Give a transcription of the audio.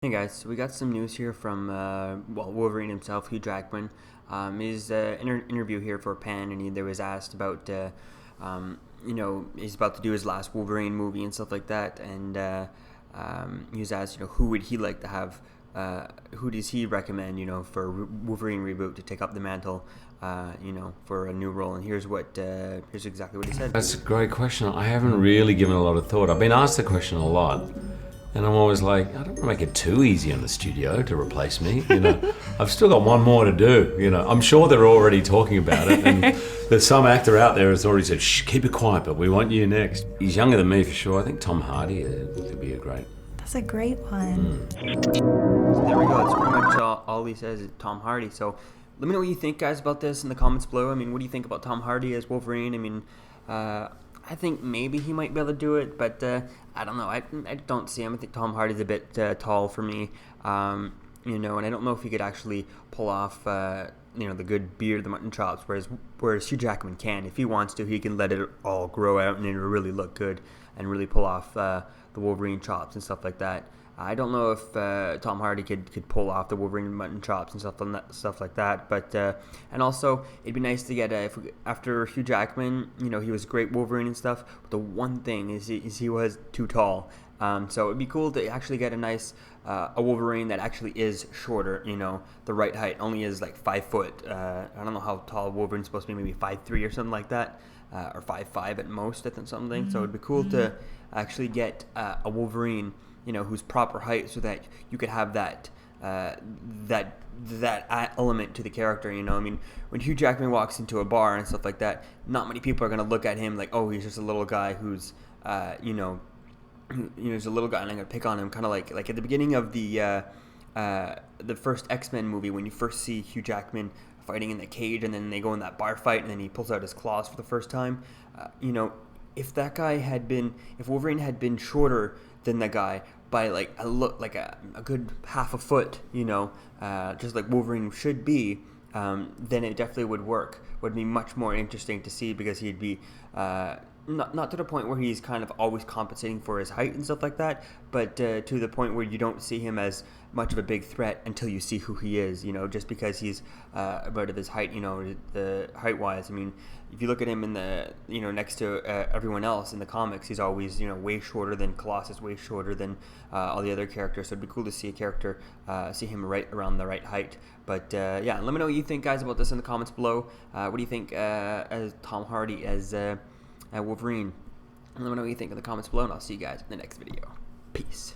Hey guys, so we got some news here from Wolverine himself, Hugh Jackman. His interview here for Pan, and there was asked about he's about to do his last Wolverine movie and stuff like that, and he was asked, who would he like to have, who does he recommend, for Wolverine reboot to take up the mantle, for a new role, and here's exactly what he said. That's a great question. I haven't really given a lot of thought. I've been asked the question a lot. And I'm always like, I don't want to make it too easy on the studio to replace me. I've still got one more to do. I'm sure they're already talking about it. And there's some actor out there who's already said, shh, keep it quiet, but we want you next. He's younger than me for sure. I think Tom Hardy could be a great. That's a great one. So there we go. That's pretty much all he says is Tom Hardy. So let me know what you think, guys, about this in the comments below. I mean, what do you think about Tom Hardy as Wolverine? I mean, I think maybe he might be able to do it, but I don't know. I don't see him. I think Tom Hardy's a bit tall for me, and I don't know if he could actually pull off, the good beard, the mutton chops, whereas Hugh Jackman can. If he wants to, he can let it all grow out and it'll really look good and really pull off the Wolverine chops and stuff like that. I don't know if Tom Hardy could pull off the Wolverine mutton chops and stuff like that. But and also it'd be nice to get after Hugh Jackman, he was great Wolverine and stuff. But the one thing is he was too tall. So it'd be cool to actually get a nice a Wolverine that actually is shorter. The right height only is like 5 foot. I don't know how tall Wolverine's supposed to be, maybe 5'3" or something like that, or 5'5" at most, I think something. Mm-hmm. So it'd be cool to actually get a Wolverine, whose proper height, so that you could have that element to the character. I mean, when Hugh Jackman walks into a bar and stuff like that, not many people are gonna look at him like, oh, he's just a little guy who's he's a little guy, and I'm gonna pick on him, kind of like at the beginning of the first X-Men movie, when you first see Hugh Jackman fighting in the cage, and then they go in that bar fight, and then he pulls out his claws for the first time. If Wolverine had been shorter than that guy by a good half a foot, just like Wolverine should be, then it definitely would work. Would be much more interesting to see, because he'd be not to the point where he's kind of always compensating for his height and stuff like that, but to the point where you don't see him as much of a big threat until you see who he is, just because he's about of his height, the height-wise. I mean, if you look at him in the, next to everyone else in the comics, he's always, way shorter than Colossus, way shorter than all the other characters, so it'd be cool to see a character, see him right around the right height. But yeah, let me know what you think, guys, about this in the comments below. What do you think as Tom Hardy as Wolverine? Let me know what you think in the comments below, and I'll see you guys in the next video. Peace.